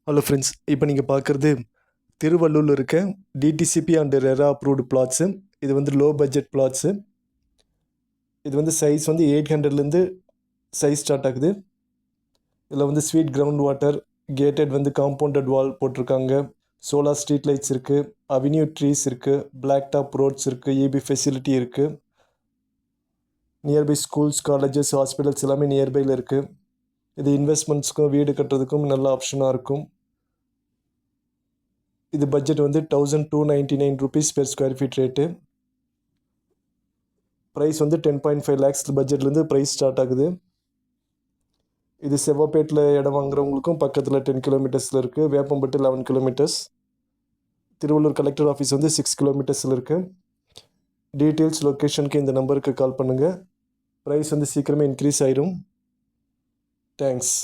Hello friends, இப்போ நீங்கள் பார்க்குறது திருவள்ளூரில் இருக்க DTCP and RERA approved plots. இது வந்து லோ பட்ஜெட் பிளாட்ஸு. இது வந்து சைஸ் வந்து 800லேருந்து சைஸ் ஸ்டார்ட் ஆகுது. இதில் வந்து ஸ்வீட் கிரவுண்ட் வாட்டர், கேட்டட் வந்து காம்பவுண்டட் வால் போட்டிருக்காங்க, சோலார் ஸ்ட்ரீட் லைட்ஸ் இருக்குது, அவென்யூ ட்ரீஸ் இருக்குது, பிளாக் டாப் ரோட்ஸ் இருக்குது, இபி ஃபெசிலிட்டி இருக்குது, நியர்பை ஸ்கூல்ஸ், காலேஜஸ், ஹாஸ்பிட்டல்ஸ் எல்லாமே நியர்பையில் இருக்குது. இது இன்வெஸ்ட்மெண்ட்ஸ்க்கும் வீடு கட்டுறதுக்கும் நல்ல ஆப்ஷனாக இருக்கும். இது பட்ஜெட் வந்து 1299 rupees per square feet rate. Price வந்து 10.5 lakhs பட்ஜெட்லேருந்து ப்ரைஸ் ஸ்டார்ட் ஆகுது. இது செவ்வாப்பேட்டில் இடம் வாங்குறவங்களுக்கும் பக்கத்தில் 10 கிலோமீட்டர்ஸில் இருக்குது. Veppampattu 11 kilometres. Tiruvallur collector office வந்து 6 கிலோமீட்டர்ஸில் இருக்குது. டீட்டெயில்ஸ் லொக்கேஷனுக்கு இந்த நம்பருக்கு கால் பண்ணுங்கள். ப்ரைஸ் வந்து சீக்கிரமே இன்க்ரீஸ் ஆயிரும். தேங்க்ஸ்.